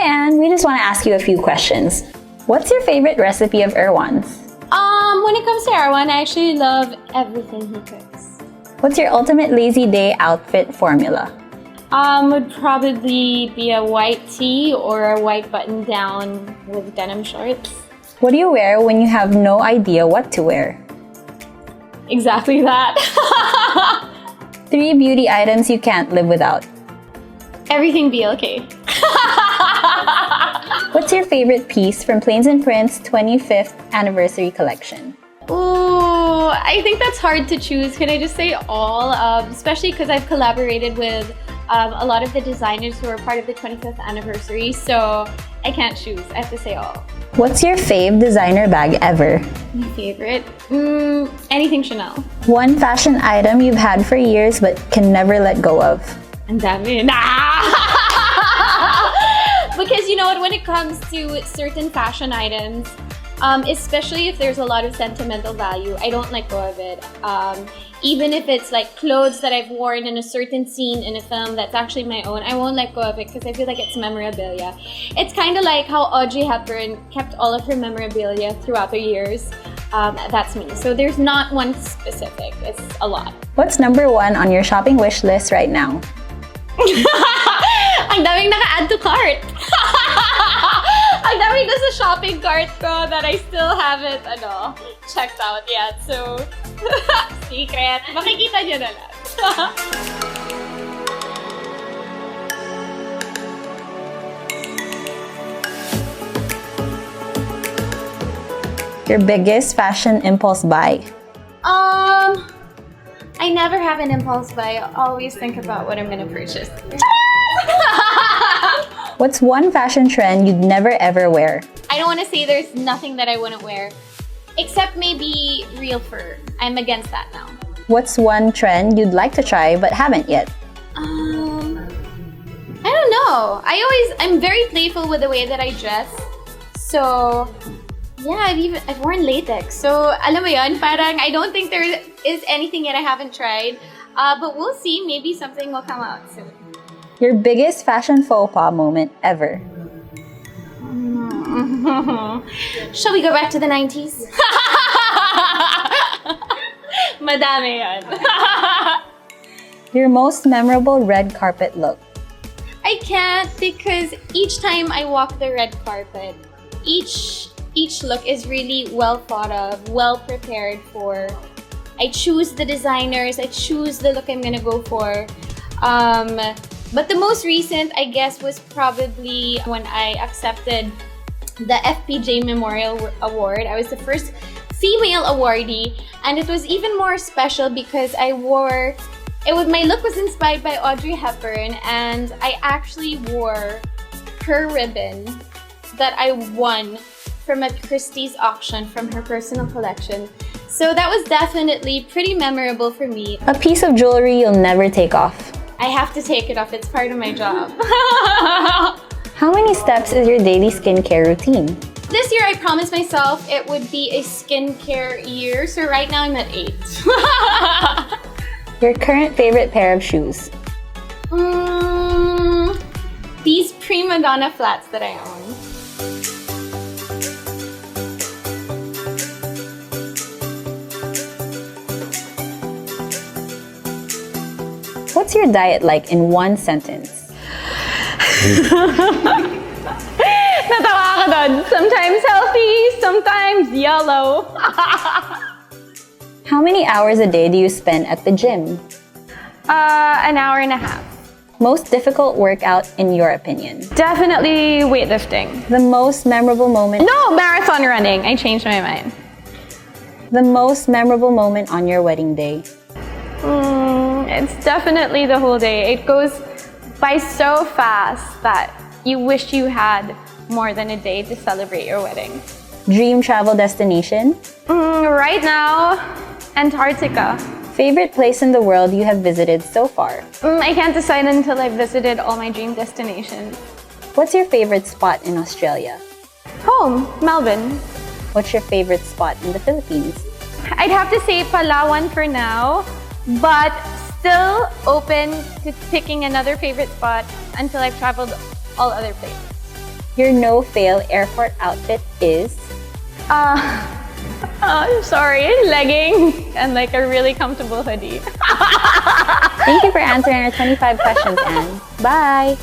Anne. We just want to ask you a few questions. What's your favorite recipe of Erwan's? When it comes to Erwan, I actually love everything he cooks. What's your ultimate lazy day outfit formula? Would probably be a white tee or a white button down with denim shorts. What do you wear when you have no idea what to wear? Exactly that. 3 beauty items you can't live without. Everything BLK. What's your favorite piece from Plains and Prince 25th anniversary collection? Ooh, I think that's hard to choose. Can I just say all? Especially because I've collaborated with a lot of the designers who are part of the 25th anniversary, so I can't choose. I have to say all. What's your fave designer bag ever? My favorite? Anything Chanel. One fashion item you've had for years but can never let go of. Ang dami. Nah! Because you know what, when it comes to certain fashion items, especially if there's a lot of sentimental value, I don't let go of it. Even if it's like clothes that I've worn in a certain scene in a film that's actually my own, I won't let go of it because I feel like it's memorabilia. It's kind of like how Audrey Hepburn kept all of her memorabilia throughout the years. That's me. So there's not one specific, it's a lot. What's number 1 on your shopping wish list right now? Ang daming naka-add to cart. Ang daming nasa shopping cart ko that I still haven't checked out yet. So, secret. Makikita nyo na lang. Your biggest fashion impulse buy? I never have an impulse buy. I always think about what I'm gonna purchase. What's one fashion trend you'd never ever wear? I don't want to say there's nothing that I wouldn't wear, except maybe real fur. I'm against that now. What's one trend you'd like to try but haven't yet? I don't know. I'm very playful with the way that I dress. So, yeah, I've worn latex. So, alam mo yun, parang I don't think there is anything yet I haven't tried. But we'll see. Maybe something will come out soon. Your biggest fashion faux pas moment ever? Shall we go back to the 90s? Madami yan. Your most memorable red carpet look? I can't because each time I walk the red carpet, each look is really well thought of, well prepared for. I choose the designers, I choose the look I'm gonna go for. But the most recent, I guess, was probably when I accepted the FPJ Memorial Award. I was the first female awardee, and it was even more special because my look was inspired by Audrey Hepburn, and I actually wore her ribbon that I won from a Christie's auction from her personal collection. So that was definitely pretty memorable for me. A piece of jewelry you'll never take off? I have to take it off, it's part of my job. How many steps is your daily skincare routine? This year I promised myself it would be a skincare year, so right now I'm at 8. Your current favorite pair of shoes? These prima donna flats that I own. What's your diet like in one sentence? Natawa ka doon. Sometimes healthy, sometimes yellow. How many hours a day do you spend at the gym? An hour and a half. Most difficult workout in your opinion? Definitely weightlifting. The most memorable moment? No, marathon running. I changed my mind. The most memorable moment on your wedding day? It's definitely the whole day. It goes by so fast that you wish you had more than a day to celebrate your wedding. Dream travel destination? Right now, Antarctica. Favorite place in the world you have visited so far? I can't decide until I've visited all my dream destinations. What's your favorite spot in Australia? Home, Melbourne. What's your favorite spot in the Philippines? I'd have to say Palawan for now, but still open to picking another favorite spot until I've traveled all other places. Your no-fail airport outfit is? I'm sorry, leggings and like a really comfortable hoodie. Thank you for answering our 25 questions, Anne. Bye!